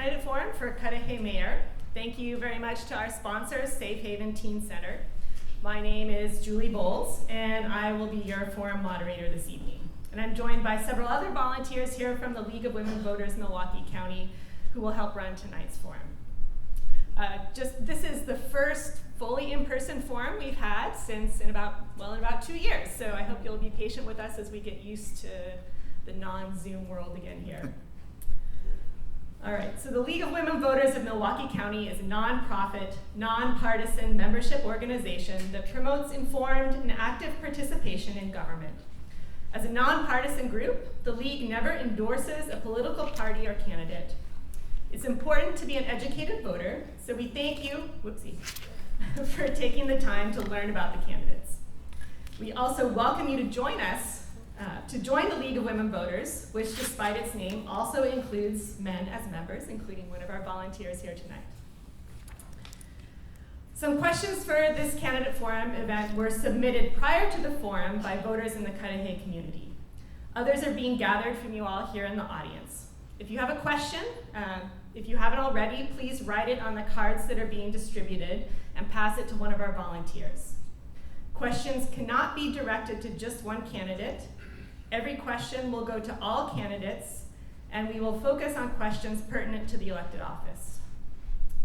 candidate forum for Cudahy Mayor. Thank you very much to our sponsor, Safe Haven Teen Center. My name is Julie Bowles, and I will be your forum moderator this evening. And I'm joined by several other volunteers here from the League of Women Voters Milwaukee County who will help run tonight's forum. This is the first fully in-person forum we've had since in about 2 years. So I hope you'll be patient with us as we get used to the non-Zoom world again here. All right, so the League of Women Voters of Milwaukee County is a nonprofit, nonpartisan membership organization that promotes informed and active participation in government. As a nonpartisan group, the League never endorses a political party or candidate. It's important to be an educated voter, so we thank you, for taking the time to learn about the candidates. We also welcome you to join us to join the League of Women Voters, which despite its name also includes men as members, including one of our volunteers here tonight. Some questions for this candidate forum event were submitted prior to the forum by voters in the Cudahy community. Others are being gathered from you all here in the audience. If you have a question, if you haven't already, please write it on the cards that are being distributed and pass it to one of our volunteers. Questions cannot be directed to just one candidate. Every question will go to all candidates, and we will focus on questions pertinent to the elected office.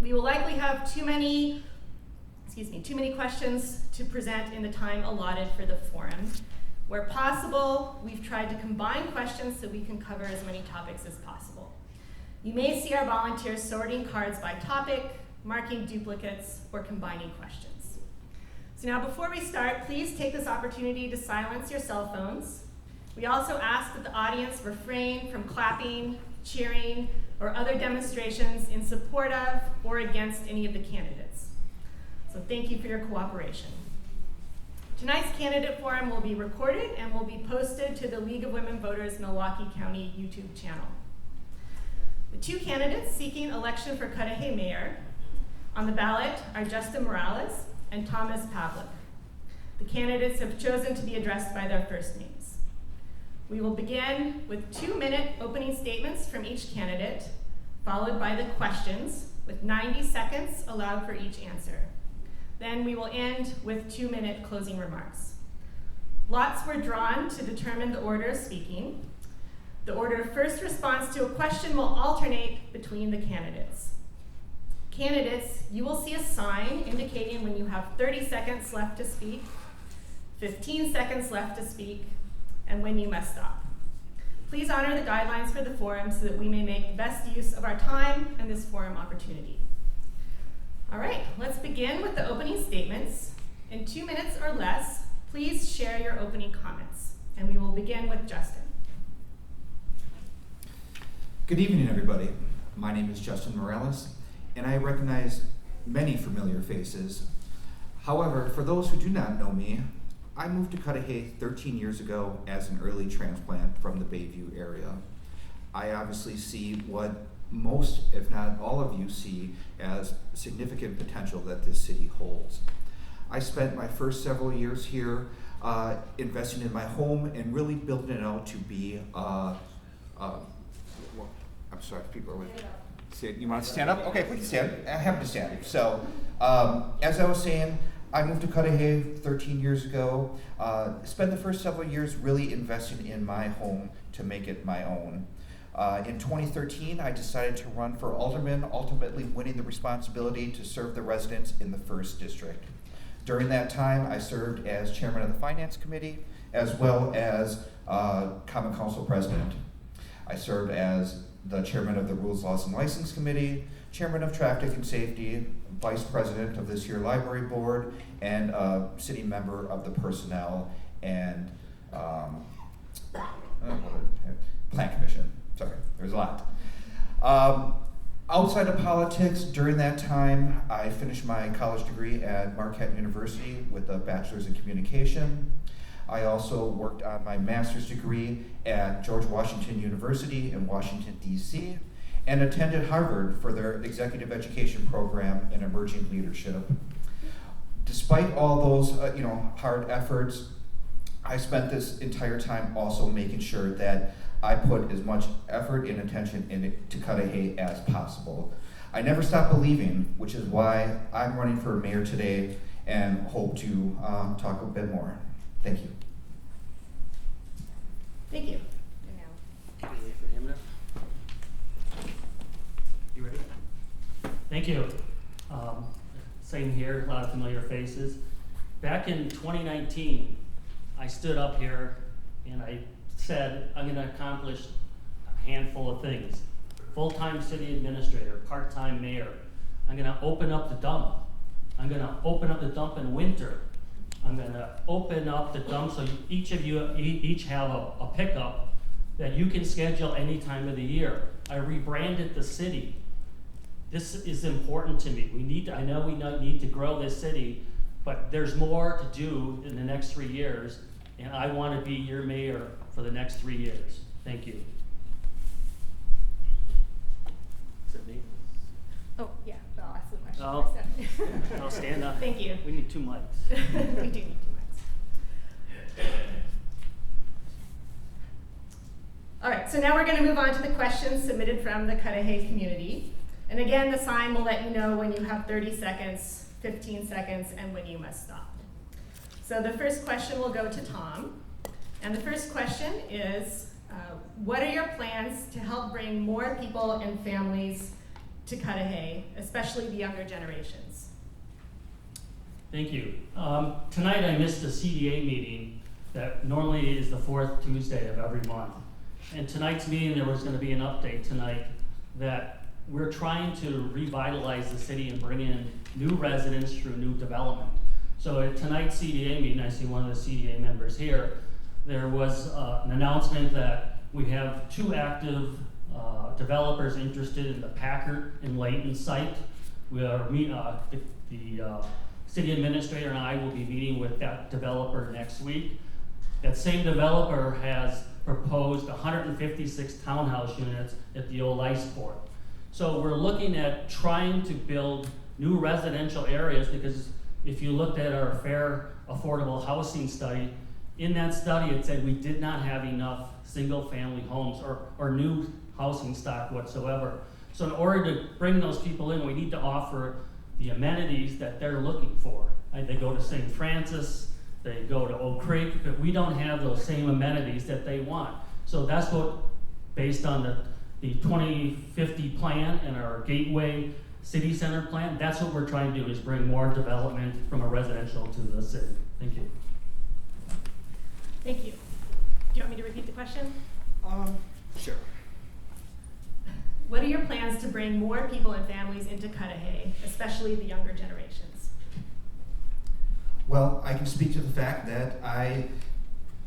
We will likely have too many questions to present in the time allotted for the forum. Where possible, we've tried to combine questions so we can cover as many topics as possible. You may see our volunteers sorting cards by topic, marking duplicates, or combining questions. So now before we start, please take this opportunity to silence your cell phones. We also ask that the audience refrain from clapping, cheering, or other demonstrations in support of or against any of the candidates. So thank you for your cooperation. Tonight's candidate forum will be recorded and will be posted to the League of Women Voters Milwaukee County YouTube channel. The two candidates seeking election for Cudahy Mayor on the ballot are Justin Morales and Thomas Pavlik. The candidates have chosen to be addressed by their first names. We will begin with 2-minute opening statements from each candidate, followed by the questions with 90 seconds allowed for each answer. Then we will end with 2-minute closing remarks. Lots were drawn to determine the order of speaking. The order of first response to a question will alternate between the candidates. Candidates, you will see a sign indicating when you have 30 seconds left to speak, 15 seconds left to speak, and when you must stop. Please honor the guidelines for the forum so that we may make the best use of our time and this forum opportunity. All right, let's begin with the opening statements. In 2 minutes or less, please share your opening comments. And we will begin with Justin. Good evening, everybody. My name is Justin Morales, and I recognize many familiar faces. However, for those who do not know me, I moved to Cudahy 13 years ago as an early transplant from the Bayview area. I obviously see what most, if not all of you, see as significant potential that this city holds. I spent my first several years here investing in my home and really building it out to be I'm sorry, people are with. You want to stand up? Okay, we can stand. I have to stand. So, as I was saying, I moved to Cudahy 13 years ago. Spent the first several years really investing in my home to make it my own. In 2013, I decided to run for alderman, ultimately winning the responsibility to serve the residents in the 1st District. During that time, I served as chairman of the Finance Committee, as well as Common Council President. I served as the chairman of the Rules, Laws, and License Committee, chairman of Traffic and Safety, vice president of this year Library Board, and a sitting member of the Personnel and Plan Commission. Sorry, there's a lot. Outside of politics, during that time, I finished my college degree at Marquette University with a bachelor's in communication. I also worked on my master's degree at George Washington University in Washington, D.C., and attended Harvard for their executive education program in emerging leadership. Despite all those hard efforts, I spent this entire time also making sure that I put as much effort and attention into Cudahy as possible. I never stop believing, which is why I'm running for mayor today and hope to talk a bit more. Thank you. Thank you. You ready? Thank you. Same here, a lot of familiar faces. Back in 2019, I stood up here and I said, I'm gonna accomplish a handful of things. Full-time city administrator, part-time mayor. I'm gonna open up the dump. I'm gonna open up the dump in winter. I'm gonna open up the dump so each of you each have a pickup that you can schedule any time of the year. I rebranded the city. This is important to me. I know we need to grow this city, but there's more to do in the next 3 years, and I want to be your mayor for the next 3 years. Thank you. Is it me? Oh, yeah, I'll ask the question Oh. first. I'll stand up. Thank you. We need 2 mics. We do need 2 mics. All right, so now we're going to move on to the questions submitted from the Cudahy community. And again, the sign will let you know when you have 30 seconds, 15 seconds, and when you must stop. So the first question will go to Tom. And the first question is, what are your plans to help bring more people and families to Cudahy, especially the younger generations? Thank you. Tonight I missed a CDA meeting that normally is the 4th Tuesday of every month. And tonight's meeting, there was going to be an update tonight that we're trying to revitalize the city and bring in new residents through new development. So at tonight's CDA meeting, I see one of the CDA members here, there was an announcement that we have 2 active developers interested in the Packard and Layton site. The city administrator and I will be meeting with that developer next week. That same developer has proposed 156 townhouse units at the old ice port. So we're looking at trying to build new residential areas, because if you looked at our fair affordable housing study, in that study it said we did not have enough single family homes or new housing stock whatsoever. So in order to bring those people in, we need to offer the amenities that they're looking for. They go to St. Francis, they go to Oak Creek, but we don't have those same amenities that they want. So that's what, based on the 2050 plan and our Gateway City Center plan, that's what we're trying to do, is bring more development from a residential to the city. Thank you. Thank you. Do you want me to repeat the question? Sure. What are your plans to bring more people and families into Cudahy, especially the younger generations? Well, I can speak to the fact that I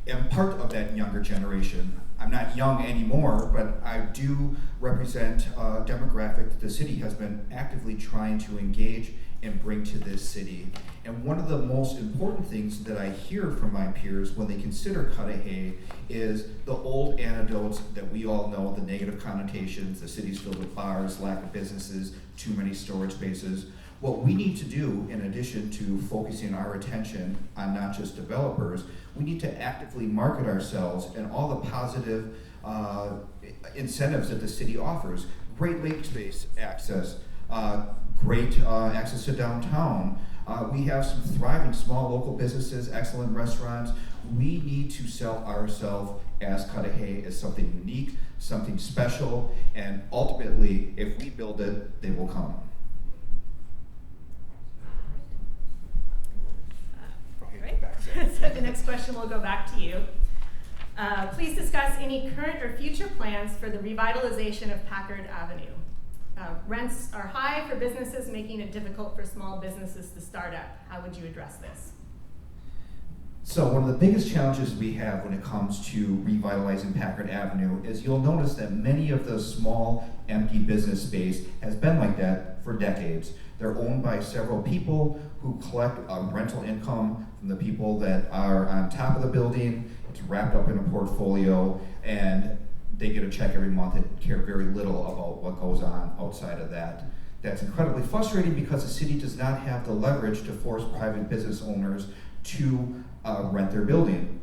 am part of that younger generation. I'm not young anymore, but I do represent a demographic that the city has been actively trying to engage and bring to this city. And one of the most important things that I hear from my peers when they consider Cudahy is the old anecdotes that we all know, the negative connotations, the city's filled with bars, lack of businesses, too many storage spaces. What we need to do, in addition to focusing our attention on not just developers, we need to actively market ourselves and all the positive incentives that the city offers. Great lake space access, great access to downtown. We have some thriving small local businesses, excellent restaurants. We need to sell ourselves as Cudahy as something unique, something special, and ultimately, if we build it, they will come. So the next question will go back to you. Please discuss any current or future plans for the revitalization of Packard Avenue. Rents are high for businesses, making it difficult for small businesses to start up. How would you address this? So one of the biggest challenges we have when it comes to revitalizing Packard Avenue is you'll notice that many of the small empty business space has been like that for decades. They're owned by several people who collect rental income from the people that are on top of the building. It's wrapped up in a portfolio, and they get a check every month and care very little about what goes on outside of that. That's incredibly frustrating because the city does not have the leverage to force private business owners to rent their building.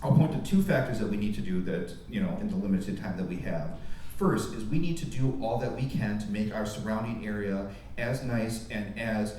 I'll point to two factors that we need to do that, in the limited time that we have. First is we need to do all that we can to make our surrounding area as nice and as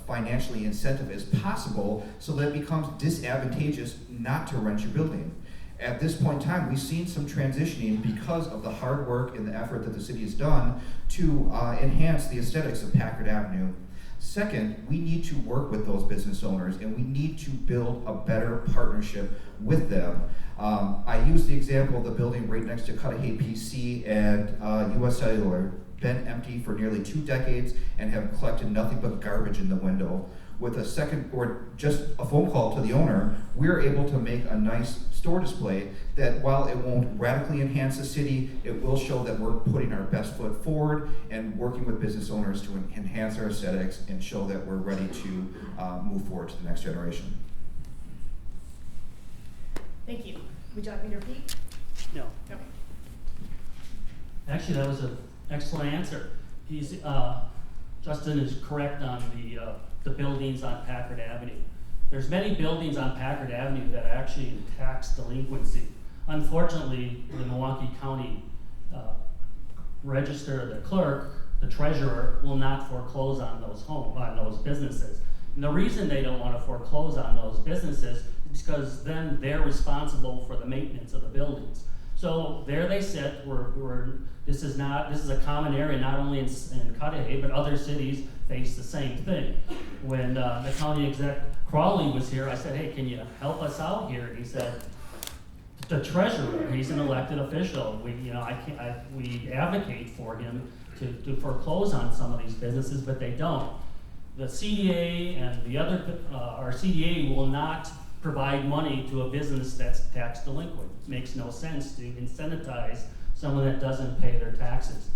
financially incentive as possible so that it becomes disadvantageous not to rent your building. At this point in time, we've seen some transitioning because of the hard work and the effort that the city has done to enhance the aesthetics of Packard Avenue. Second, we need to work with those business owners and we need to build a better partnership with them. I use the example of the building right next to Cudahy PC and US Cellular, been empty for nearly 2 decades and have collected nothing but garbage in the window. With a second or just a phone call to the owner, we're able to make a nice store display that while it won't radically enhance the city, it will show that we're putting our best foot forward and working with business owners to enhance our aesthetics and show that we're ready to move forward to the next generation. Thank you. Would you like me to repeat? No. Okay. Actually, that was an excellent answer. Justin is correct on the buildings on Packard Avenue. There's many buildings on Packard Avenue that are actually in tax delinquency. Unfortunately, the Milwaukee County Register, the clerk, the treasurer, will not foreclose on those businesses. And the reason they don't want to foreclose on those businesses is because then they're responsible for the maintenance of the buildings. So there they sit. This is a common area not only in Cudahy, but other cities face the same thing. When the county exec Crawley was here, I said, "Hey, can you help us out here?" And he said, "The treasurer, he's an elected official. We advocate for him to foreclose on some of these businesses, but they don't. The CDA and the other, our CDA will not provide money to a business that's tax delinquent. It makes no sense to incentivize someone that doesn't pay their taxes."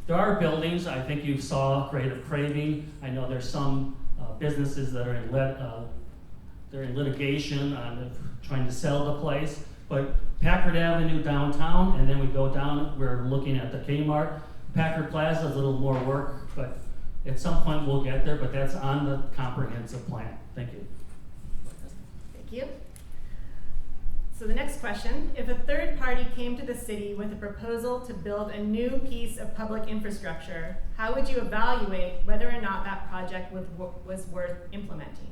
There are buildings, I think you saw Creative Craving. I know there's some businesses that are in litigation on trying to sell the place. But Packard Avenue downtown, and then we go down, we're looking at the Kmart. Packard Plaza is a little more work, but at some point we'll get there, but that's on the comprehensive plan. Thank you. Thank you. So the next question, if a third party came to the city with a proposal to build a new piece of public infrastructure, how would you evaluate whether or not that project was worth implementing?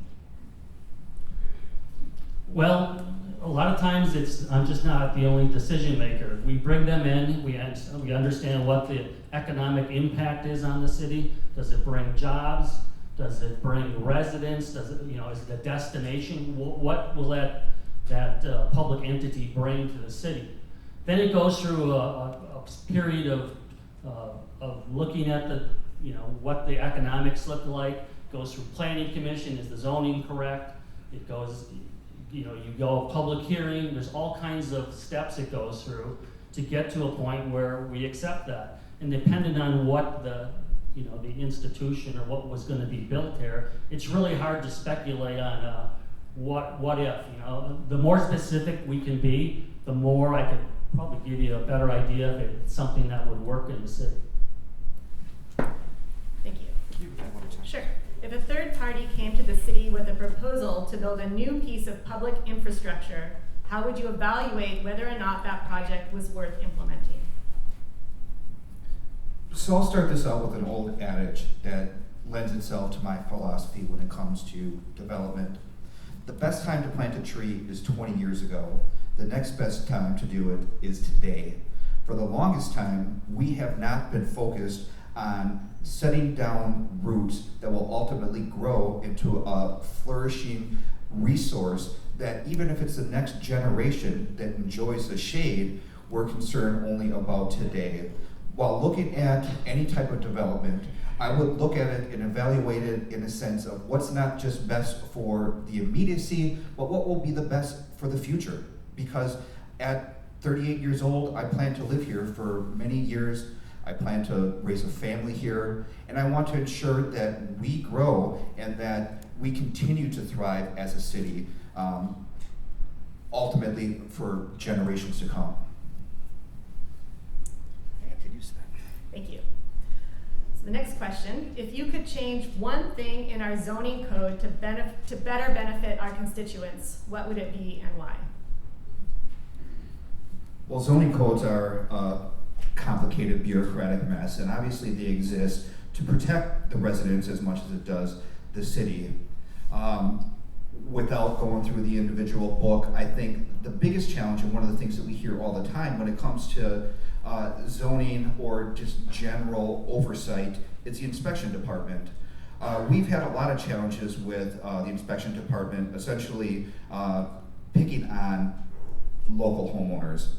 Well, a lot of times I'm just not the only decision maker. We bring them in, we understand what the economic impact is on the city. Does it bring jobs? Does it bring residents? Is it a destination? What will that public entity bring to the city? Then it goes through a period of looking at what the economics look like. It goes through planning commission. Is the zoning correct? It goes, you go public hearing. There's all kinds of steps it goes through to get to a point where we accept that. And depending on what the institution or what was going to be built there, it's really hard to speculate on what if. The more specific we can be, the more I could probably give you a better idea if it's something that would work in the city. Thank you. Sure. If a third party came to the city with a proposal to build a new piece of public infrastructure, how would you evaluate whether or not that project was worth implementing? So I'll start this out with an old adage that lends itself to my philosophy when it comes to development. The best time to plant a tree is 20 years ago. The next best time to do it is today. For the longest time, we have not been focused on setting down roots that will ultimately grow into a flourishing resource that even if it's the next generation that enjoys the shade, we're concerned only about today. While looking at any type of development, I would look at it and evaluate it in a sense of what's not just best for the immediacy, but what will be the best for the future. Because at 38 years old, I plan to live here for many years. I plan to raise a family here, and I want to ensure that we grow and that we continue to thrive as a city, ultimately for generations to come. Thank you. So the next question, if you could change one thing in our zoning code to better benefit our constituents, what would it be and why? Well, zoning codes are a complicated bureaucratic mess, and obviously they exist to protect the residents as much as it does the city. Without going through the individual book, I think the biggest challenge, and one of the things that we hear all the time when it comes to zoning or just general oversight, is the inspection department. We've had a lot of challenges with the inspection department, essentially picking on local homeowners.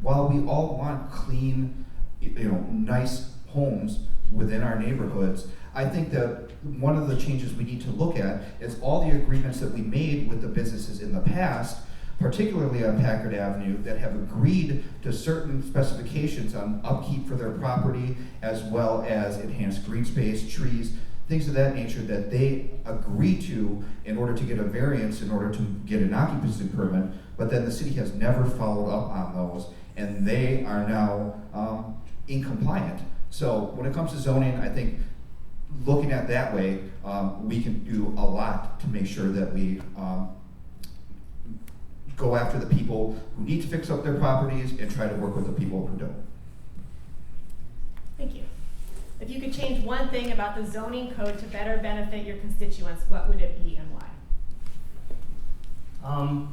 While we all want clean, nice homes within our neighborhoods, I think that one of the changes we need to look at is all the agreements that we made with the businesses in the past, particularly on Packard Avenue, that have agreed to certain specifications on upkeep for their property, as well as enhanced green space, trees, things of that nature that they agree to in order to get a variance, in order to get an occupancy permit, but then the city has never followed up on those, and they are now incompliant. So when it comes to zoning, I think looking at that way, we can do a lot to make sure that we go after the people who need to fix up their properties and try to work with the people who don't. Thank you. If you could change one thing about the zoning code to better benefit your constituents, what would it be and why?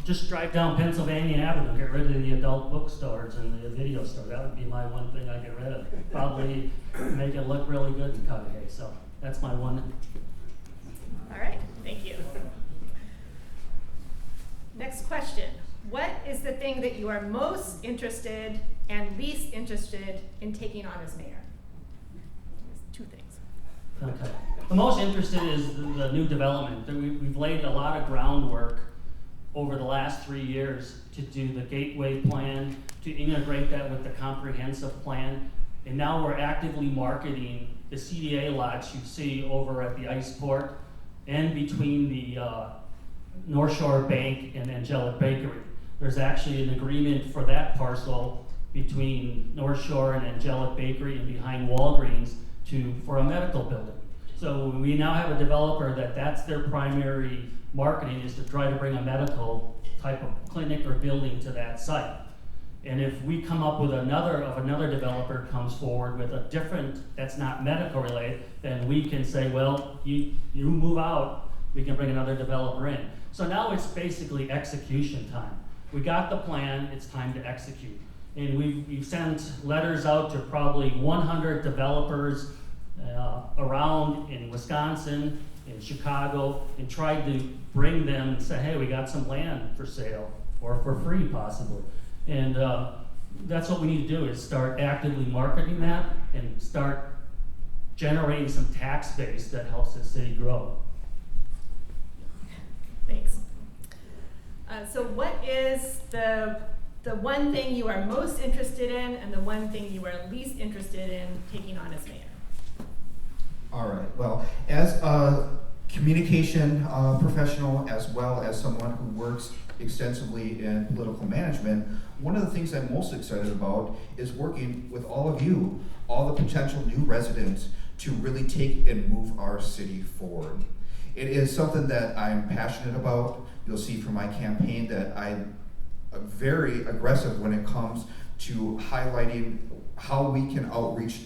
Just drive down Pennsylvania Avenue, get rid of the adult bookstores and the video store. That would be my one thing I get rid of. Probably make it look really good in Cudahy. So that's my one. All right, thank you. Next question. What is the thing that you are most interested and least interested in taking on as mayor? Two things. Okay. The most interested is the new development. We've laid a lot of groundwork over the last 3 years to do the gateway plan, to integrate that with the comprehensive plan. And now we're actively marketing the CDA lots you see over at the Iceport and between the North Shore Bank and Angelic Bakery. There's actually an agreement for that parcel between North Shore and Angelic Bakery and behind Walgreens for a medical building. So we now have a developer that's their primary marketing, is to try to bring a medical type of clinic or building to that site. And if we come up with another developer comes forward with a different, that's not medical related, then we can say, well, you move out, we can bring another developer in. So now it's basically execution time. We got the plan, it's time to execute. And we've sent letters out to probably 100 developers around in Wisconsin, in Chicago, and tried to bring them and say, hey, we got some land for sale, or for free possibly. And that's what we need to do, is start actively marketing that and start generating some tax base that helps the city grow. Thanks. So what is the one thing you are most interested in and the one thing you are least interested in taking on as mayor? All right, well, as a communication professional, as well as someone who works extensively in political management, one of the things I'm most excited about is working with all of you, all the potential new residents, to really take and move our city forward. It is something that I'm passionate about. You'll see from my campaign that I'm very aggressive when it comes to highlighting how we can outreach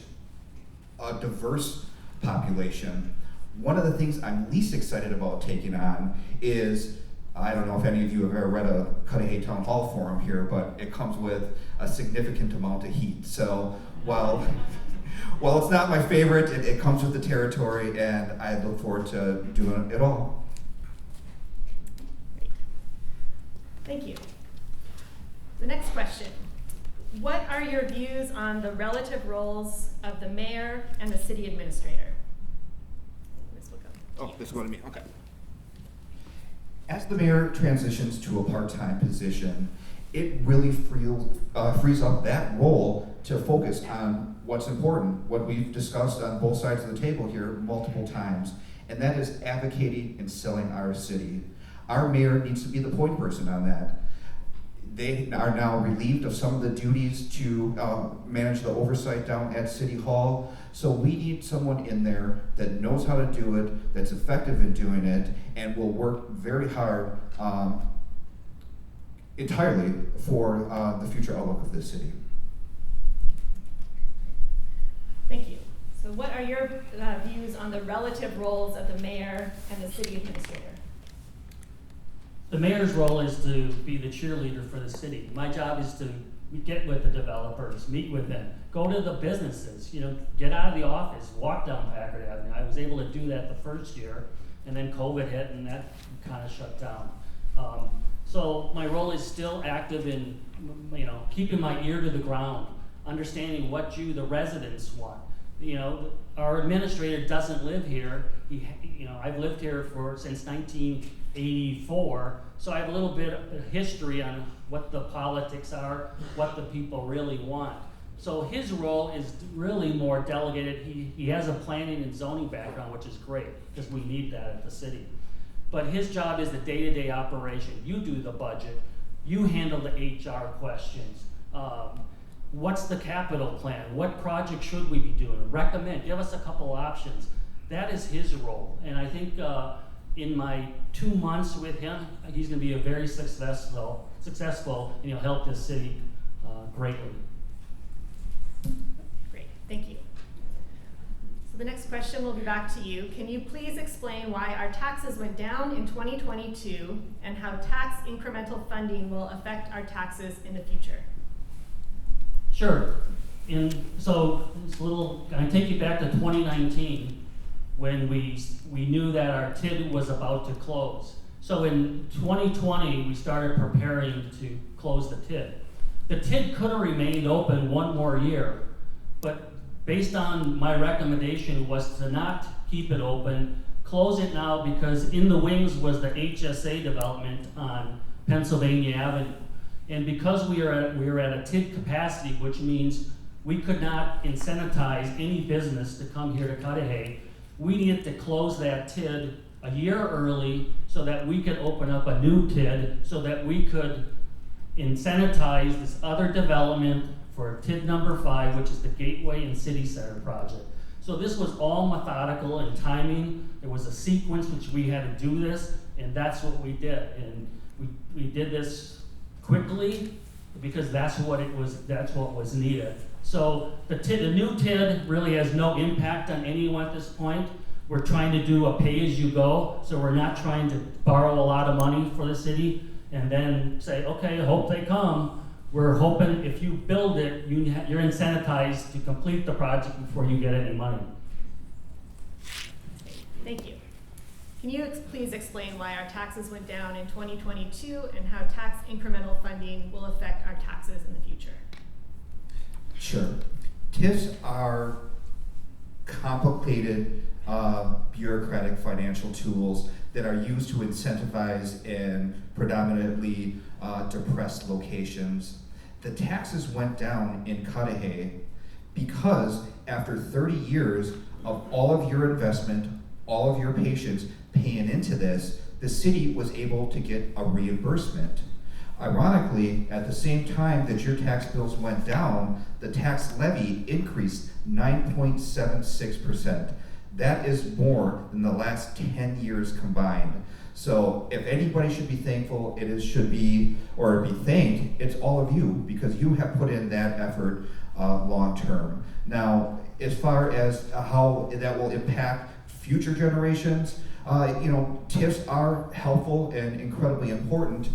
a diverse population. One of the things I'm least excited about taking on is, I don't know if any of you have ever read a Cudahy Town Hall forum here, but it comes with a significant amount of heat. So while it's not my favorite, it comes with the territory, and I look forward to doing it all. Great. Thank you. The next question. What are your views on the relative roles of the mayor and the city administrator? Oh, this is going to me, okay. As the mayor transitions to a part-time position, it really frees up that role to focus on what's important, what we've discussed on both sides of the table here multiple times, and that is advocating and selling our city. Our mayor needs to be the point person on that. they are now relieved of some of the duties to manage the oversight down at City Hall. So we need someone in there that knows how to do it, that's effective in doing it, and will work very hard entirely for the future outlook of this city. Thank you. So what are your views on the relative roles of the mayor and the city administrator? The mayor's role is to be the cheerleader for the city. My job is to get with the developers, meet with them, go to the businesses, get out of the office, walk down Packard Avenue. I was able to do that the first year, and then COVID hit and that kind of shut down. So my role is still active in, keeping my ear to the ground, understanding what the residents want. Our administrator doesn't live here. I've lived here since 1984, so I have a little bit of history on what the politics are, what the people really want. So his role is really more delegated. He has a planning and zoning background, which is great, because we need that at the city. But his job is the day-to-day operation. You do the budget. You handle the HR questions. What's the capital plan? What project should we be doing? Recommend, give us a couple options. That is his role. And I think in my 2 months with him, he's gonna be a very successful, and he'll help this city greatly. Great, thank you. So the next question will be back to you. Can you please explain why our taxes went down in 2022 and how tax incremental funding will affect our taxes in the future? Sure. So I take you back to 2019 when we knew that our TID was about to close. So in 2020, we started preparing to close the TID. The TID could have remained open one more year, but based on my recommendation was to not keep it open, close it now, because in the wings was the HSA development on Pennsylvania Avenue. And because we were at a TID capacity, which means we could not incentivize any business to come here to Cudahy, we needed to close that TID a year early so that we could open up a new TID so that we could incentivize this other development for TID number 5, which is the Gateway and City Center project. So this was all methodical and timing. There was a sequence which we had to do this, and that's what we did. And we did this quickly because that's what was needed. So the new TID really has no impact on anyone at this point. We're trying to do a pay-as-you-go, so we're not trying to borrow a lot of money for the city and then say, okay, hope they come. We're hoping if you build it, you're incentivized to complete the project before you get any money. Thank you. Can you please explain why our taxes went down in 2022 and how tax incremental funding will affect our taxes in the future? Sure. TIFs are complicated bureaucratic financial tools that are used to incentivize in predominantly depressed locations. The taxes went down in Cudahy because after 30 years of all of your investment, all of your patients paying into this, the city was able to get a reimbursement. Ironically, at the same time that your tax bills went down, the tax levy increased 9.76%. That is more than the last 10 years combined. So if anybody should be thankful, should be thanked, it's all of you, because you have put in that effort long term. Now, as far as how that will impact future generations, TIFs are helpful and incredibly important.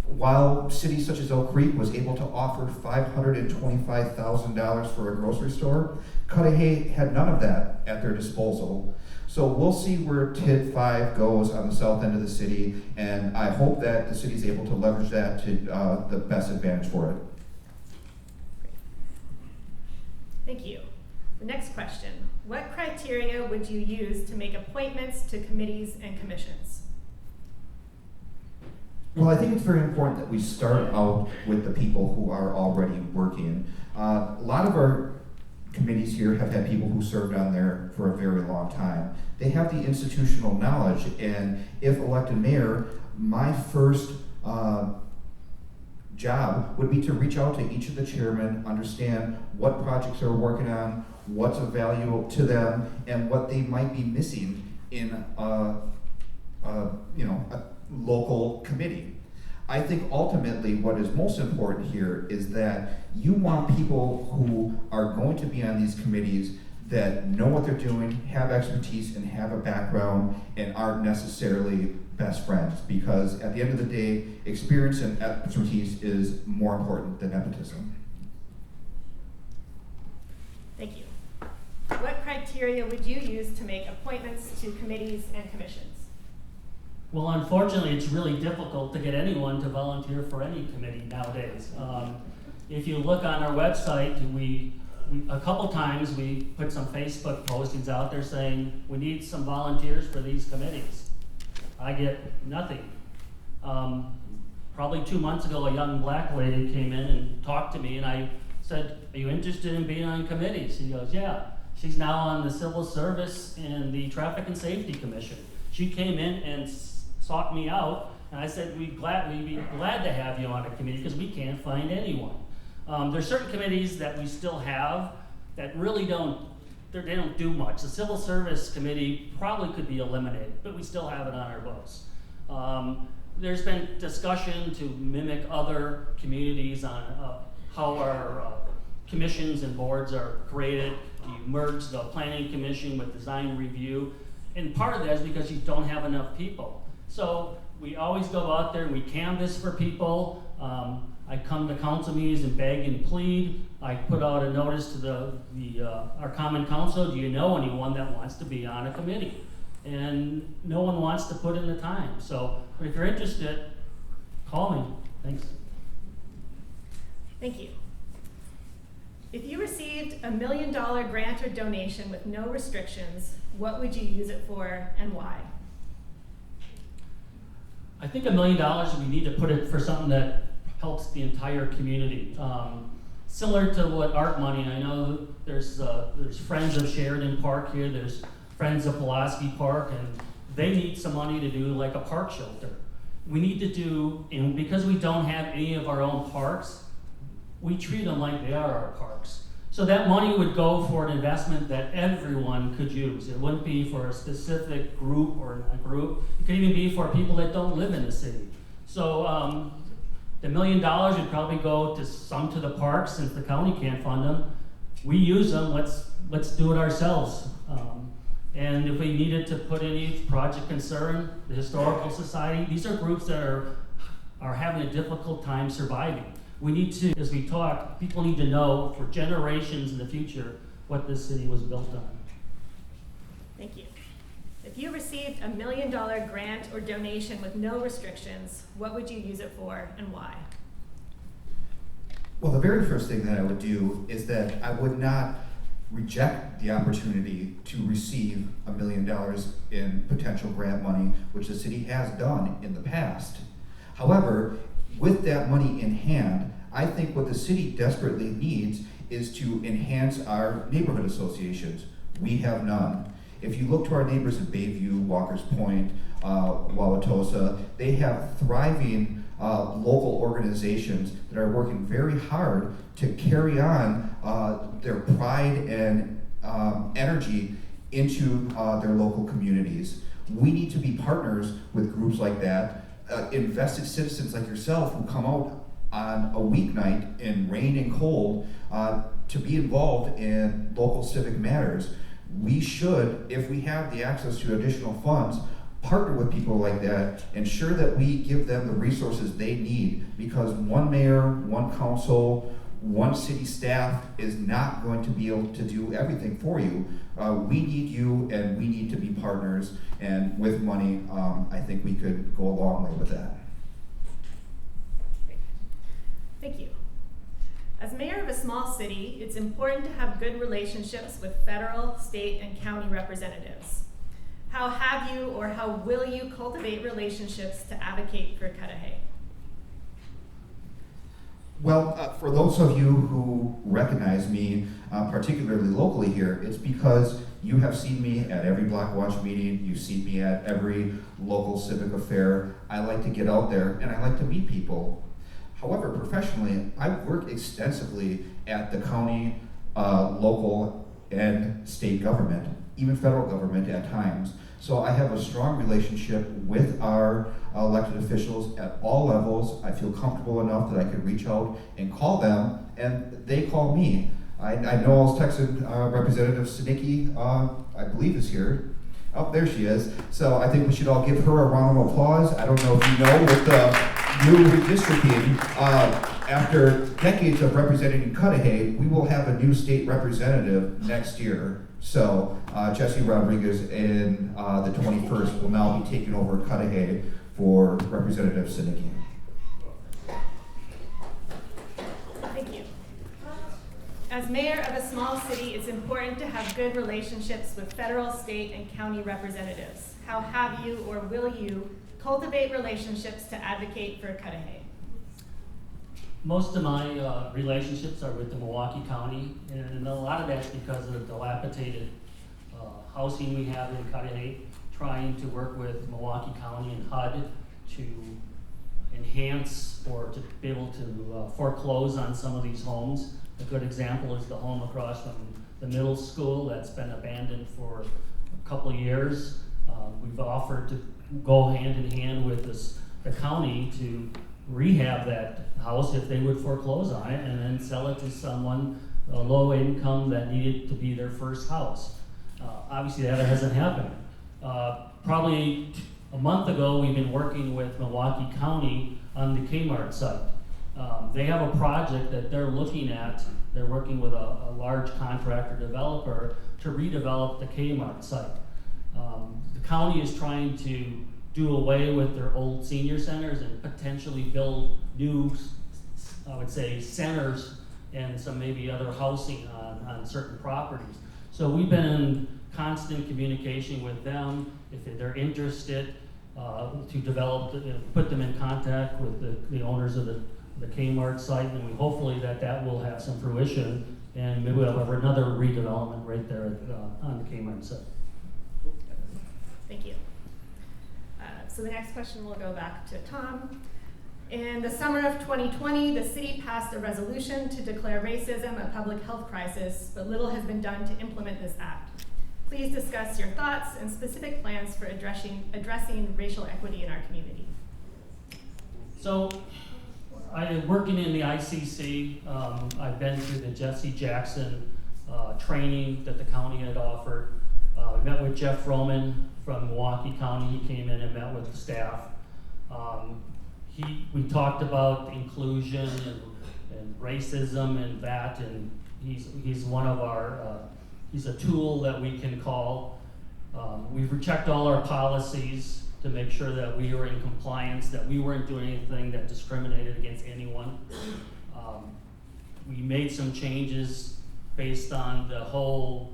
While cities such as Oak Creek was able to offer $525,000 for a grocery store, Cudahy had none of that at their disposal. So we'll see where TID 5 goes on the south end of the city, and I hope that the city is able to leverage that to the best advantage for it. Thank you. The next question. What criteria would you use to make appointments to committees and commissions? Well, I think it's very important that we start out with the people who are already working. A lot of our committees here have had people who served on there for a very long time. They have the institutional knowledge, and if elected mayor, my first job would be to reach out to each of the chairmen, understand what projects they're working on, what's of value to them, and what they might be missing in a local committee. I think ultimately what is most important here is that you want people who are going to be on these committees that know what they're doing, have expertise, and have a background, and aren't necessarily best friends. Because at the end of the day, experience and expertise is more important than nepotism. Thank you. What criteria would you use to make appointments to committees and commissions? Well, unfortunately, it's really difficult to get anyone to volunteer for any committee nowadays. If you look on our website, a couple times we put some Facebook postings out there saying we need some volunteers for these committees. I get nothing. Probably 2 months ago, a young black lady came in and talked to me, and I said, "Are you interested in being on committees?" She goes, "Yeah." She's now on the Civil Service and the Traffic and Safety Commission. She came in and sought me out, and I said, we'd be glad to have you on a committee because we can't find anyone. There's certain committees that we still have that really don't do much. The Civil Service Committee probably could be eliminated, but we still have it on our books. There's been discussion to mimic other communities on how our commissions and boards are created. Do you merge the planning commission with design review? And part of that is because you don't have enough people. So we always go out there and we canvass for people. I come to council meetings and beg and plead. I put out a notice to our common council, do you know anyone that wants to be on a committee? And no one wants to put in the time. So if you're interested, call me. Thanks. Thank you. If you received $1 million grant or donation with no restrictions, what would you use it for and why? I think $1 million, we need to put it for something that helps the entire community. Similar to what art money, I know there's Friends of Sheridan Park here, there's Friends of Pulaski Park, and they need some money to do like a park shelter. We need to do, and because we don't have any of our own parks, we treat them like they are our parks. So that money would go for an investment that everyone could use. It wouldn't be for a specific group or a group. It could even be for people that don't live in the city. So the $1 million would probably go to some to the parks since the county can't fund them. We use them, let's do it ourselves. And if we needed to put any Project Concern, the Historical Society, these are groups that are having a difficult time surviving. We need to, as we talk, people need to know for generations in the future what this city was built on. Thank you. If you received $1 million grant or donation with no restrictions, what would you use it for and why? Well, the very first thing that I would do is that I would not reject the opportunity to receive $1 million in potential grant money, which the city has done in the past. However, with that money in hand, I think what the city desperately needs is to enhance our neighborhood associations. We have none. If you look to our neighbors in Bayview, Walker's Point, Wauwatosa, they have thriving local organizations that are working very hard to carry on their pride and energy into their local communities. We need to be partners with groups like that. Invested citizens like yourself who come out on a weeknight in rain and cold to be involved in local civic matters. We should, if we have the access to additional funds, partner with people like that, ensure that we give them the resources they need, because one mayor, one council, one city staff is not going to be able to do everything for you. We need you, and we need to be partners, and with money, I think we could go a long way with that. Thank you. As mayor of a small city, it's important to have good relationships with federal, state, and county representatives. How have you or how will you cultivate relationships to advocate for Cudahy? Well, for those of you who recognize me, particularly locally here, it's because you have seen me at every Block Watch meeting, you've seen me at every local civic affair. I like to get out there and I like to meet people. However, professionally, I work extensively at the county, local, and state government, even federal government at times. So I have a strong relationship with our elected officials at all levels. I feel comfortable enough that I can reach out and call them, and they call me. I know I was texting Representative Sinicki, I believe is here. Oh, there she is. So I think we should all give her a round of applause. I don't know if you know, with the new redistricting, after decades of representing Cudahy, we will have a new state representative next year. So Jesse Rodriguez in the 21st will now be taking over Cudahy for Representative Sinicki. Thank you. As mayor of a small city, it's important to have good relationships with federal, state, and county representatives. How have you or will you cultivate relationships to advocate for Cudahy? Most of my relationships are with the Milwaukee County, and a lot of that's because of the dilapidated housing we have in Cudahy, trying to work with Milwaukee County and HUD to enhance or to be able to foreclose on some of these homes. A good example is the home across from the middle school that's been abandoned for a couple of years. We've offered to go hand in hand with the county to rehab that house if they would foreclose on it and then sell it to someone low income that needed to be their first house. Obviously that hasn't happened. Probably a month ago we've been working with Milwaukee County on the Kmart site. They have a project that they're looking at. They're working with a large contractor developer to redevelop the Kmart site. The county is trying to do away with their old senior centers and potentially build new, I would say, centers and some maybe other housing on certain properties. So we've been in constant communication with them. If they're interested to develop, put them in contact with the owners of the Kmart site, and we hopefully that will have some fruition, and maybe we'll have another redevelopment right there on the Kmart site. Thank you. So the next question will go back to Tom. In the summer of 2020, the city passed a resolution to declare racism a public health crisis, but little has been done to implement this act. Please discuss your thoughts and specific plans for addressing racial equity in our community. So, I'm working in the ICC. I've been through the Jesse Jackson training that the county had offered. We met with Jeff Roman from Milwaukee County. He came in and met with the staff. We talked about inclusion and racism and that, and he's one of our, he's a tool that we can call. We've checked all our policies to make sure that we were in compliance, that we weren't doing anything that discriminated against anyone. We made some changes based on the whole,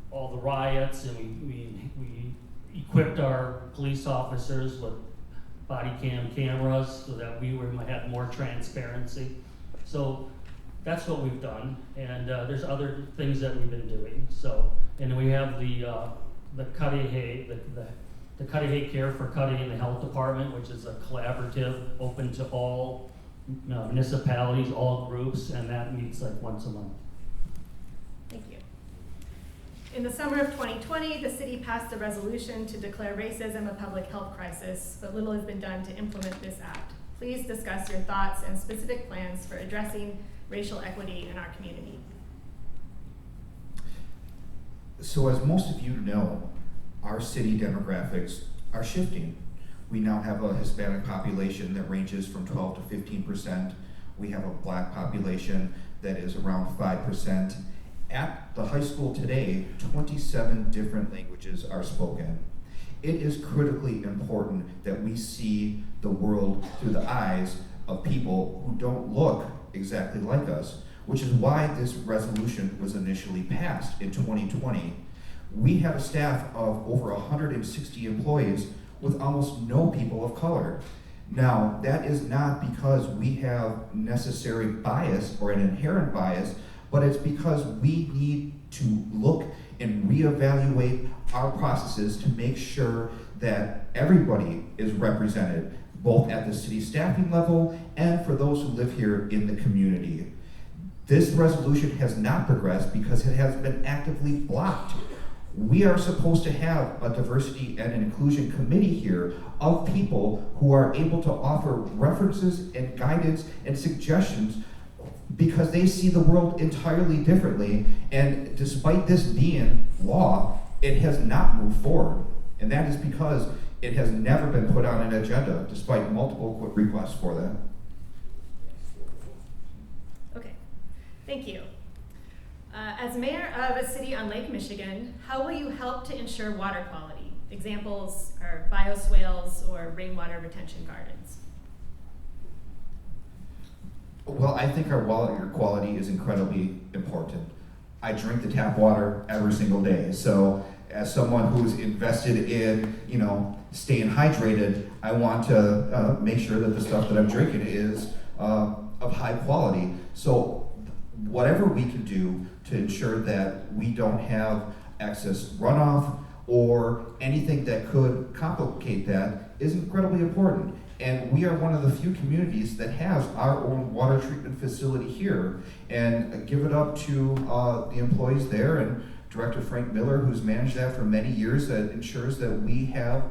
all the riots, and we equipped our police officers with body cam cameras so that we had more transparency. So that's what we've done, and there's other things that we've been doing. So, and we have the Cudahy, the Cudahy Care for Cudahy in the Health Department, which is a collaborative, open to all municipalities, all groups, and that meets like once a month. Thank you. In the summer of 2020, the city passed a resolution to declare racism a public health crisis, but little has been done to implement this act. Please discuss your thoughts and specific plans for addressing racial equity in our community. So as most of you know, our city demographics are shifting. We now have a Hispanic population that ranges from 12 to 15%. We have a Black population that is around 5%. At the high school today, 27 different languages are spoken. It is critically important that we see the world through the eyes of people who don't look exactly like us, which is why this resolution was initially passed in 2020. We have a staff of over 160 employees with almost no people of color. Now, that is not because we have necessary bias or an inherent bias, but it's because we need to look and reevaluate our processes to make sure that everybody is represented, both at the city staffing level and for those who live here in the community. This resolution has not progressed because it has been actively blocked. We are supposed to have a diversity and inclusion committee here of people who are able to offer references and guidance and suggestions because they see the world entirely differently. And despite this being law, it has not moved forward. And that is because it has never been put on an agenda despite multiple requests for that. Okay, thank you. As mayor of a city on Lake Michigan, how will you help to ensure water quality? Examples are bioswales or rainwater retention gardens. Well, I think our water quality is incredibly important. I drink the tap water every single day. So as someone who's invested in, staying hydrated, I want to make sure that the stuff that I'm drinking is of high quality. So whatever we can do to ensure that we don't have excess runoff or anything that could complicate that is incredibly important. And we are one of the few communities that has our own water treatment facility here. And give it up to the employees there and Director Frank Miller, who's managed that for many years, that ensures that we have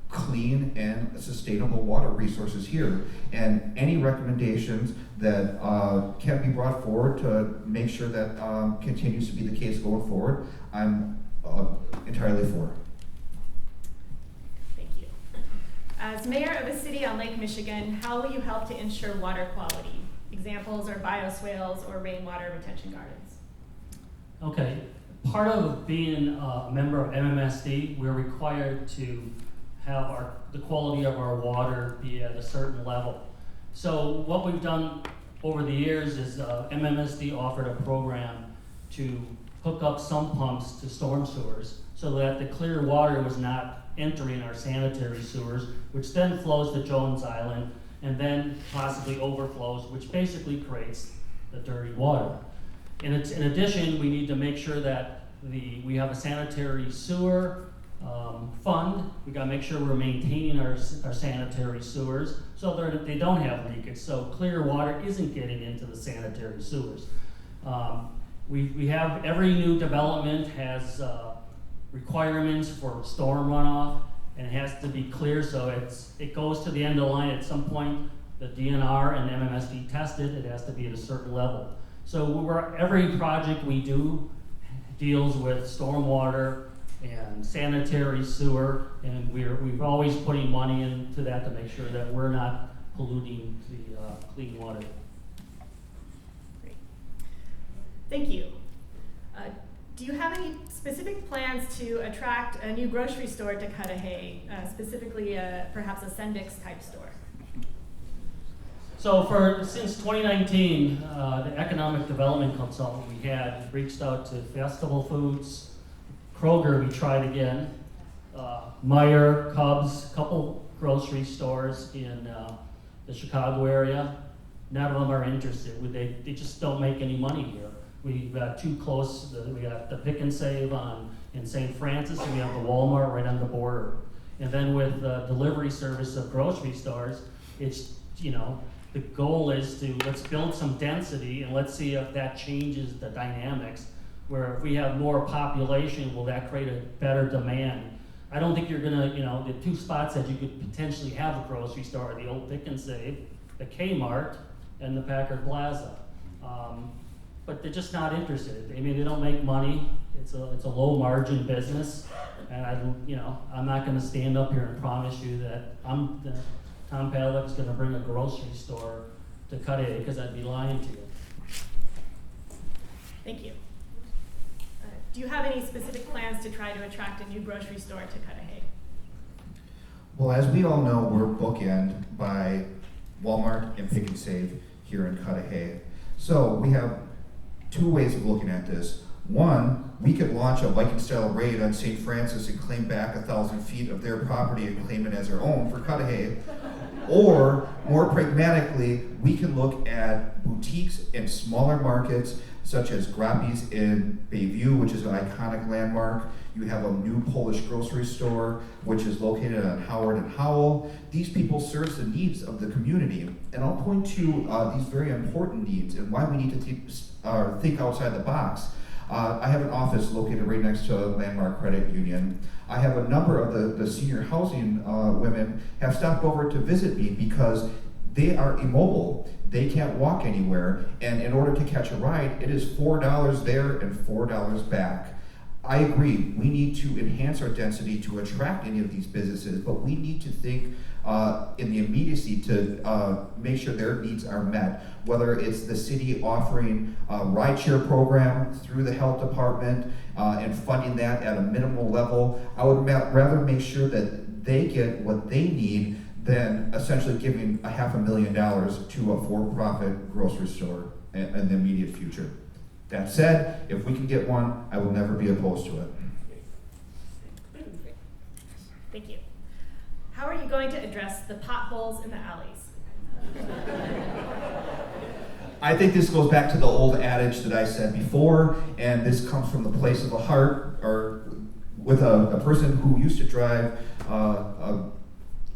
clean and sustainable water resources here. And any recommendations that can be brought forward to make sure that continues to be the case going forward, I'm entirely for. Thank you. As mayor of a city on Lake Michigan, how will you help to ensure water quality? Examples are bioswales or rainwater retention gardens. Okay, part of being a member of MMSD, we're required to have the quality of our water be at a certain level. So what we've done over the years is MMSD offered a program to hook up some pumps to storm sewers so that the clear water was not entering our sanitary sewers, which then flows to Jones Island and then possibly overflows, which basically creates the dirty water. In addition, we need to make sure that we have a sanitary sewer fund. We got to make sure we're maintaining our sanitary sewers so that they don't have leakage. So clear water isn't getting into the sanitary sewers. We have every new development has requirements for storm runoff, and it has to be clear. So it goes to the end of the line at some point. The DNR and MMSD tested. It has to be at a certain level. So every project we do deals with stormwater and sanitary sewer, and we're always putting money into that to make sure that we're not polluting the clean water. Great. Thank you. Do you have any specific plans to attract a new grocery store to Cudahy, specifically perhaps a Sendix type store? So since 2019, the economic development consultant we had reached out to Festival Foods, Kroger we tried again, Meyer, Cubs, a couple grocery stores in the Chicago area. None of them are interested. They just don't make any money here. We got too close. We got the Pick and Save in St. Francis, and we have the Walmart right on the border. And then with the delivery service of grocery stores, it's, the goal is to let's build some density and let's see if that changes the dynamics. Where if we have more population, will that create a better demand? I don't think you're gonna, the two spots that you could potentially have a grocery store are the old Pick and Save, the Kmart, and the Packard Plaza. But they're just not interested. I mean, they don't make money. It's a low margin business, and I'm not gonna stand up here and promise you that Tom Pavlik's gonna bring a grocery store to Cudahy, because I'd be lying to you. Thank you. Do you have any specific plans to try to attract a new grocery store to Cudahy? Well, as we all know, we're bookend by Walmart and Pick and Save here in Cudahy. So we have two ways of looking at this. One, we could launch a Viking-style raid on St. Francis and claim back 1,000 feet of their property and claim it as our own for Cudahy. Or, more pragmatically, we can look at boutiques and smaller markets, such as Grappi's in Bayview, which is an iconic landmark. You have a new Polish grocery store, which is located on Howard and Howell. These people serve the needs of the community. And I'll point to these very important needs and why we need to think outside the box. I have an office located right next to Landmark Credit Union. I have a number of the senior housing women have stopped over to visit me because they are immobile. They can't walk anywhere, and in order to catch a ride, it is $4 there and $4 back. I agree, we need to enhance our density to attract any of these businesses, but we need to think in the immediacy to make sure their needs are met, whether it's the city offering a rideshare program through the health department and funding that at a minimal level. I would rather make sure that they get what they need than essentially giving $500,000 to a for-profit grocery store in the immediate future. That said, if we can get one, I will never be opposed to it. Thank you. How are you going to address the potholes in the alleys? I think this goes back to the old adage that I said before, and this comes from the place of the heart, or with a person who used to drive a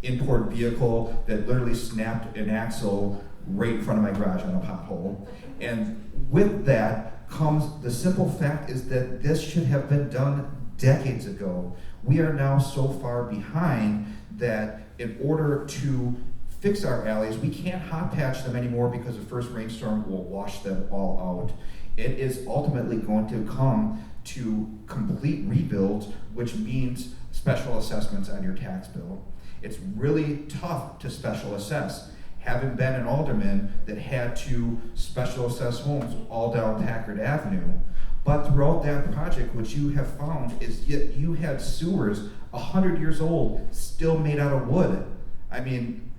import vehicle that literally snapped an axle right in front of my garage on a pothole. And with that comes the simple fact is that this should have been done decades ago. We are now so far behind that in order to fix our alleys, we can't hot patch them anymore because the first rainstorm will wash them all out. It is ultimately going to come to complete rebuilds, which means special assessments on your tax bill. It's really tough to special assess. Having been an alderman that had to special assess homes all down Packard Avenue, but throughout that project, what you have found is yet you had sewers 100 years old, still made out of wood. I mean,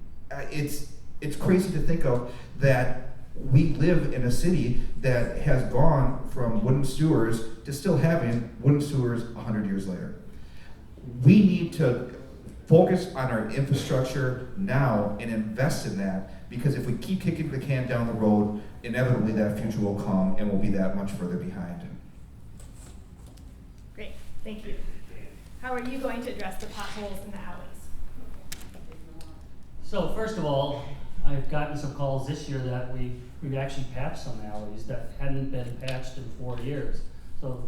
it's crazy to think of that we live in a city that has gone from wooden sewers to still having wooden sewers 100 years later. We need to focus on our infrastructure now and invest in that, because if we keep kicking the can down the road, inevitably that future will come and we'll be that much further behind. Great, thank you. How are you going to address the potholes in the alleys? So first of all, I've gotten some calls this year that we've actually patched some alleys that hadn't been patched in 4 years. So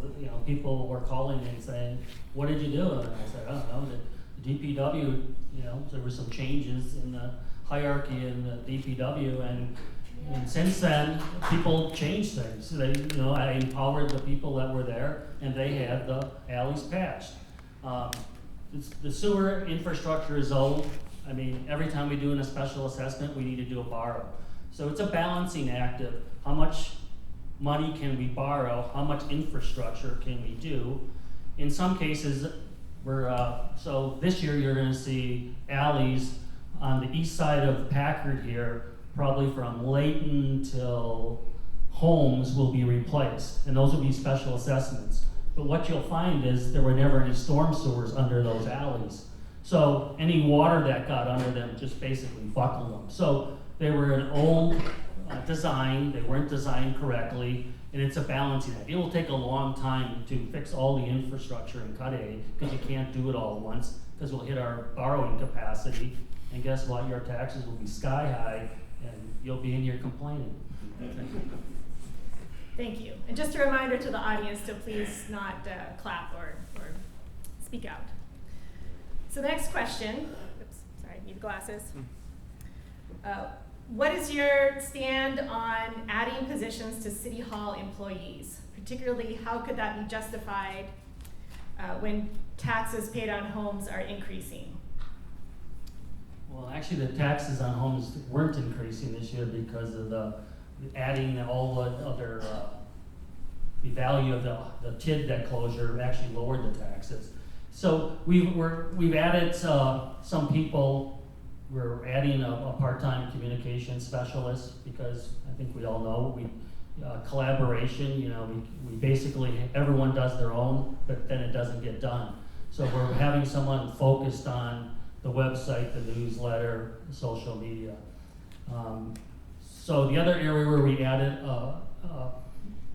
people were calling me and saying, "What did you do?" And I said, "I don't know. The DPW, there were some changes in the hierarchy in the DPW, and since then, people changed things. I empowered the people that were there, and they had the alleys patched. The sewer infrastructure is old. I mean, every time we do a special assessment, we need to do a borrow. So it's a balancing act of how much money can we borrow, how much infrastructure can we do. In some cases, so this year you're going to see alleys on the east side of Packard here, probably from Layton till Holmes will be replaced, and those will be special assessments. But what you'll find is there were never any storm sewers under those alleys. So any water that got under them just basically buckled them. So they were an old design, they weren't designed correctly, and it's a balancing act. It will take a long time to fix all the infrastructure in Cudahy, because you can't do it all at once, because we'll hit our borrowing capacity, and guess what? Your taxes will be sky high, and you'll be in here complaining. Thank you. And just a reminder to the audience to please not clap or speak out. So the next question, oops, sorry, need glasses. What is your stand on adding positions to City Hall employees? Particularly, how could that be justified when taxes paid on homes are increasing? Well, actually, the taxes on homes weren't increasing this year because of the adding all the other, the value of the TID debt closure actually lowered the taxes. So we've added some people. We're adding a part-time communication specialist, because I think we all know collaboration. We basically, everyone does their own, but then it doesn't get done. So we're having someone focused on the website, the newsletter, social media. So the other area where we added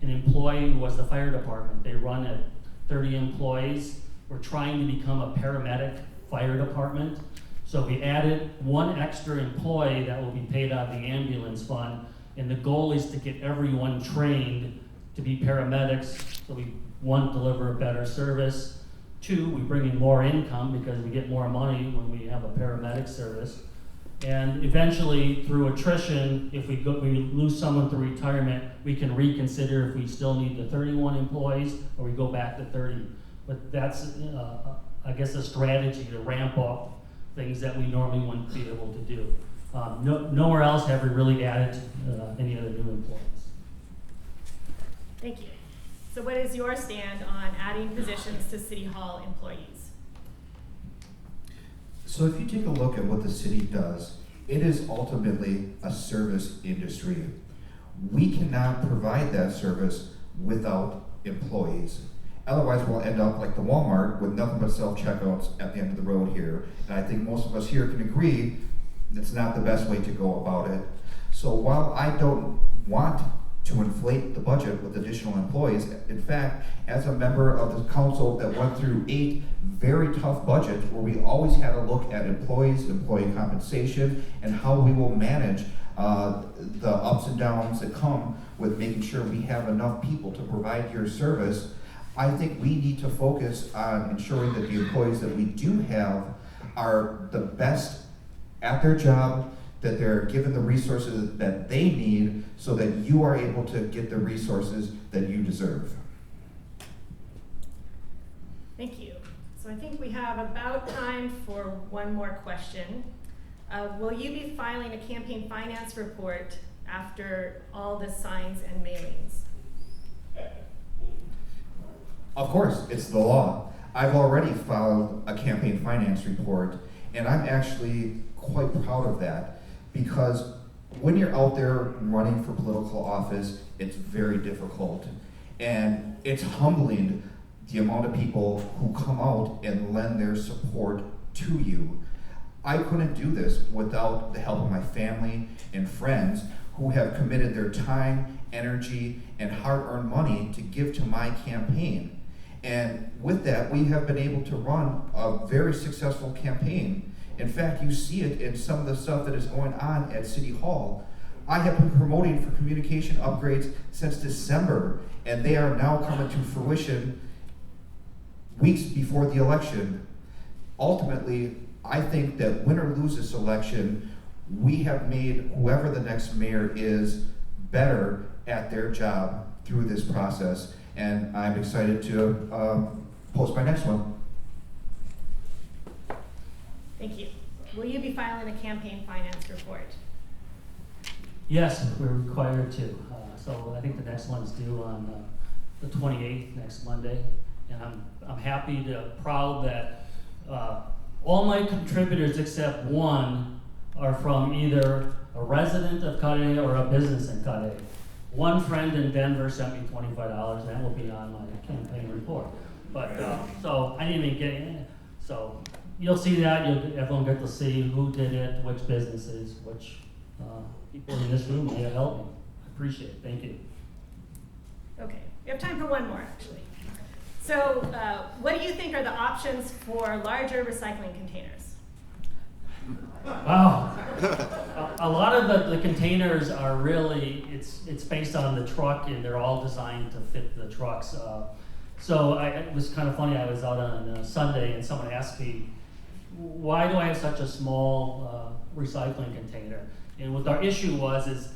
an employee was the fire department. They run at 30 employees. We're trying to become a paramedic fire department. So we added one extra employee that will be paid out of the ambulance fund. And the goal is to get everyone trained to be paramedics. So we, one, deliver a better service. Two, we bring in more income because we get more money when we have a paramedic service. And eventually, through attrition, if we lose someone through retirement, we can reconsider if we still need the 31 employees or we go back to 30. But that's, I guess, a strategy to ramp up things that we normally wouldn't be able to do. Nowhere else have we really added any other new employees. Thank you. So what is your stand on adding positions to City Hall employees? So if you take a look at what the city does, it is ultimately a service industry. We cannot provide that service without employees. Otherwise, we'll end up like the Walmart with nothing but self-checkouts at the end of the road here. And I think most of us here can agree that's not the best way to go about it. So while I don't want to inflate the budget with additional employees, in fact, as a member of the council that went through 8 very tough budgets where we always had to look at employees, employee compensation, and how we will manage the ups and downs that come with making sure we have enough people to provide your service, I think we need to focus on ensuring that the employees that we do have are the best at their job, that they're given the resources that they need so that you are able to get the resources that you deserve. Thank you. So I think we have about time for one more question. Will you be filing a campaign finance report after all the signs and mailings? Of course, it's the law. I've already filed a campaign finance report, and I'm actually quite proud of that because when you're out there running for political office, it's very difficult. And it's humbling the amount of people who come out and lend their support to you. I couldn't do this without the help of my family and friends who have committed their time, energy, and hard-earned money to give to my campaign. And with that, we have been able to run a very successful campaign. In fact, you see it in some of the stuff that is going on at City Hall. I have been promoting for communication upgrades since December, and they are now coming to fruition weeks before the election. Ultimately, I think that win or lose this election, we have made whoever the next mayor is better at their job through this process. And I'm excited to post my next one. Thank you. Will you be filing a campaign finance report? Yes, we're required to. So I think the next one's due on the 28th, next Monday. And I'm happy proud that all my contributors except one are from either a resident of Cudahy or a business in Cudahy. One friend in Denver sent me $25, and that will be on my campaign report. But so I didn't even get it. So you'll see that. Everyone get to see who did it, which businesses, which people in this room may have helped me. I appreciate it. Thank you. Okay, we have time for one more, actually. So what do you think are the options for larger recycling containers? Wow. A lot of the containers are really, it's based on the truck, and they're all designed to fit the trucks. So it was kind of funny, I was out on Sunday and someone asked me, why do I have such a small recycling container? And what our issue is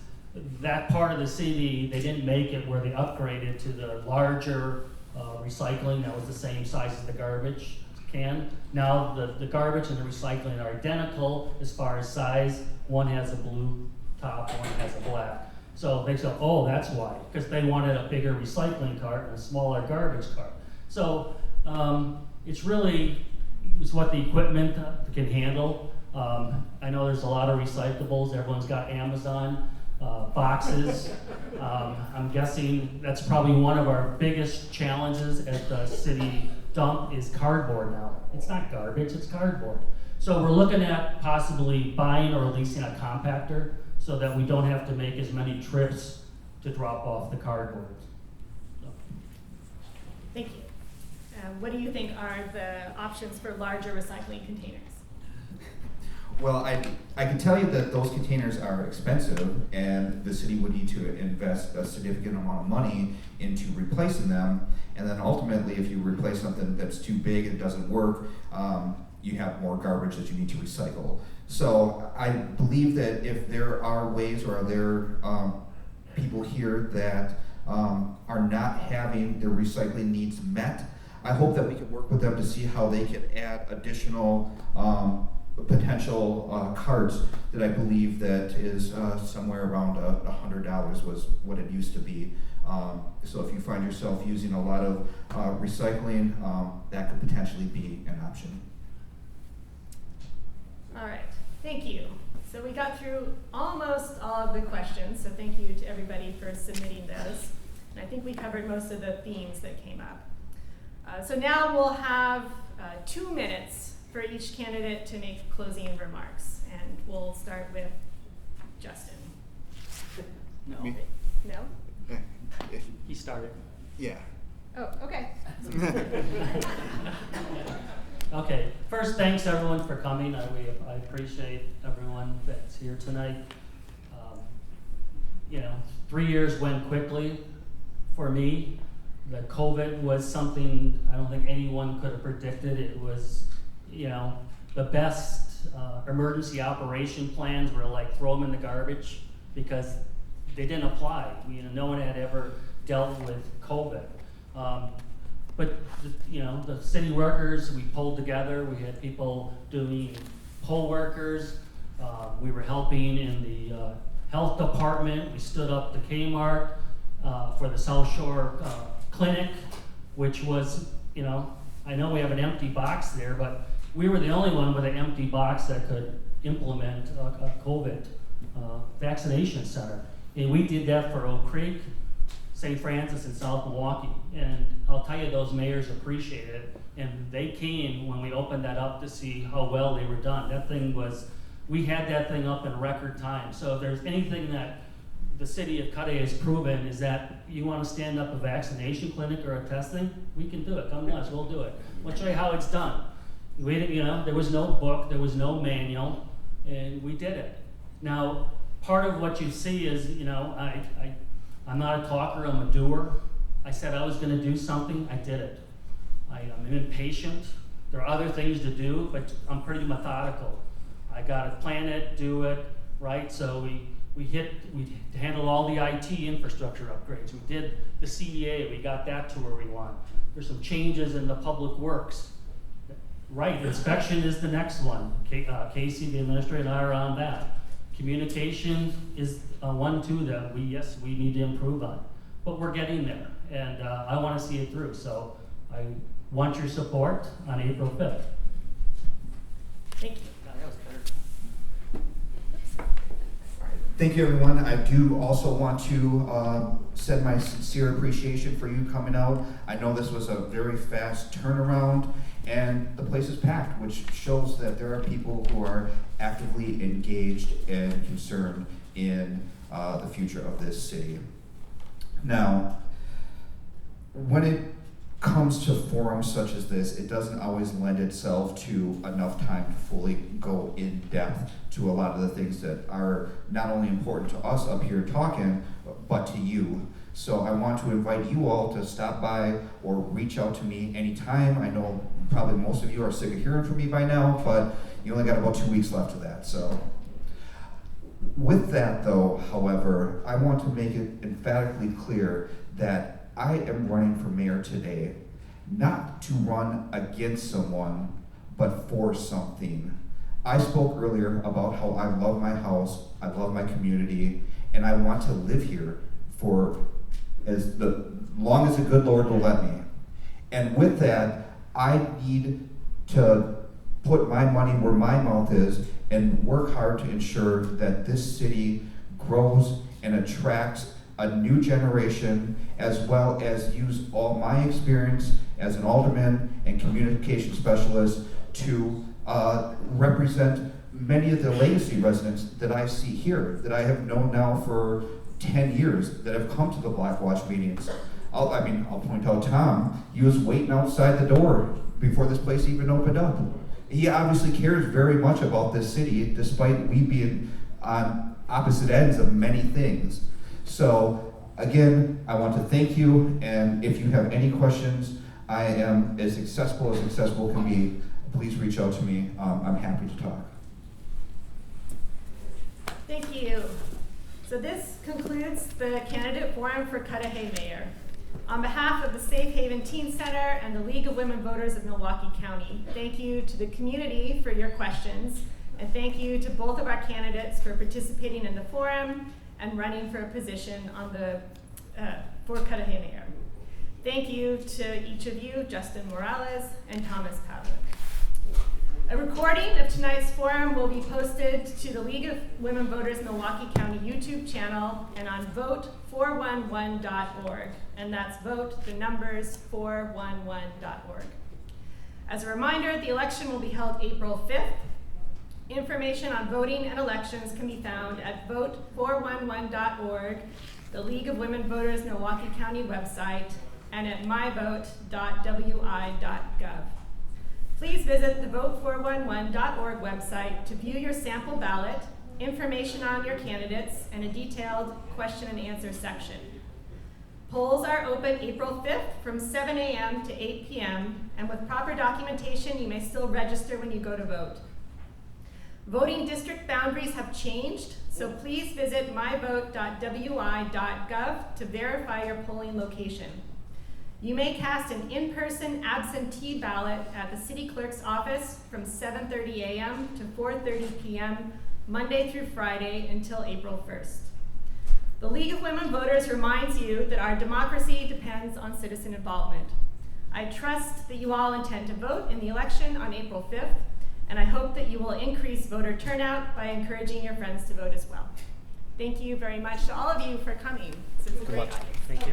that part of the city, they didn't make it where they upgraded to the larger recycling that was the same size as the garbage can. Now the garbage and the recycling are identical as far as size. One has a blue top, one has a black. So they said, oh, that's why, because they wanted a bigger recycling cart and a smaller garbage cart. So it's what the equipment can handle. I know there's a lot of recyclables. Everyone's got Amazon boxes. I'm guessing that's probably one of our biggest challenges at the city dump is cardboard now. It's not garbage, it's cardboard. So we're looking at possibly buying or leasing a compactor so that we don't have to make as many trips to drop off the cardboard. Thank you. What do you think are the options for larger recycling containers? Well, I can tell you that those containers are expensive, and the city would need to invest a significant amount of money into replacing them. And then ultimately, if you replace something that's too big and doesn't work, you have more garbage that you need to recycle. So I believe that if there are ways, or are there people here that are not having their recycling needs met, I hope that we can work with them to see how they can add additional potential carts that I believe that is somewhere around $100 was what it used to be. So if you find yourself using a lot of recycling, that could potentially be an option. All right, thank you. So we got through almost all of the questions, so thank you to everybody for submitting those. And I think we covered most of the themes that came up. So now we'll have 2 minutes for each candidate to make closing remarks. And we'll start with Justin. No, Me? No? he started. Yeah. Oh, okay. Okay, first, thanks everyone for coming. I appreciate everyone that's here tonight. 3 years went quickly for me. The COVID was something I don't think anyone could have predicted. It was, the best emergency operation plans were like throw them in the garbage because they didn't apply. No one had ever dealt with COVID. But the city workers, we pulled together. We had people doing poll workers. We were helping in the health department. We stood up the Kmart for the South Shore Clinic, which was, I know we have an empty box there, but we were the only one with an empty box that could implement a COVID vaccination center. And we did that for Oak Creek, St. Francis, and South Milwaukee. And I'll tell you, those mayors appreciated it. And they came when we opened that up to see how well they were done. We had that thing up in record time. So if there's anything that the city of Cudahy has proven is that you want to stand up a vaccination clinic or a testing, we can do it. Come to us, we'll do it. We'll show you how it's done. There was no book, there was no manual, and we did it. Now, part of what you see is, I'm not a talker, I'm a doer. I said I was going to do something, I did it. I'm impatient. There are other things to do, but I'm pretty methodical. I got to plan it, do it, right? So we handled all the IT infrastructure upgrades. We did the CDA, we got that to where we want. There's some changes in the public works. Right, inspection is the next one. Casey, the administrator, and I are on that. Communication is one, too, that we need to improve on. But we're getting there, and I want to see it through. So I want your support on April 5th. Thank you. Thank you, everyone. I do also want to send my sincere appreciation for you coming out. I know this was a very fast turnaround, and the place is packed, which shows that there are people who are actively engaged and concerned in the future of this city. Now, when it comes to forums such as this, it doesn't always lend itself to enough time to fully go in depth to a lot of the things that are not only important to us up here talking, but to you. So I want to invite you all to stop by or reach out to me anytime. I know probably most of you are sick of hearing from me by now, but you only got about 2 weeks left of that. So with that though, however, I want to make it emphatically clear that I am running for mayor today, not to run against someone, but for something. I spoke earlier about how I love my house, I love my community, and I want to live here for as long as the good Lord will let me. And with that, I need to put my money where my mouth is and work hard to ensure that this city grows and attracts a new generation, as well as use all my experience as an alderman and communication specialist to represent many of the legacy residents that I see here, that I have known now for 10 years, that have come to the Black Watch meetings. I'll point out Tom, he was waiting outside the door before this place even opened up. He obviously cares very much about this city, despite we being on opposite ends of many things. So, again, I want to thank you, and if you have any questions, I am as accessible can be. Please reach out to me. I'm happy to talk. Thank you. So this concludes the candidate forum for Cudahy Mayor. On behalf of the Safe Haven Teen Center and the League of Women Voters of Milwaukee County, thank you to the community for your questions, and thank you to both of our candidates for participating in the forum and running for a position on the for Cudahy Mayor. Thank you to each of you, Justin Morales and Thomas Pavlik. A recording of tonight's forum will be posted to the League of Women Voters Milwaukee County YouTube channel and on vote411.org, and that's vote the numbers 411.org. As a reminder, the election will be held April 5th. Information on voting and elections can be found at vote411.org, the League of Women Voters Milwaukee County website, and at myvote.wi.gov. Please visit the vote411.org website to view your sample ballot, information on your candidates, and a detailed question and answer section. Polls are open April 5th from 7 a.m. to 8 p.m., and with proper documentation, you may still register when you go to vote. Voting district boundaries have changed, so please visit myvote.wi.gov to verify your polling location. You may cast an in-person absentee ballot at the city clerk's office from 7:30 a.m. to 4:30 p.m. Monday through Friday until April 1st. The League of Women Voters reminds you that our democracy depends on citizen involvement. I trust that you all intend to vote in the election on April 5th, and I hope that you will increase voter turnout by encouraging your friends to vote as well. Thank you very much to all of you for coming. This is a great audience. Thank you.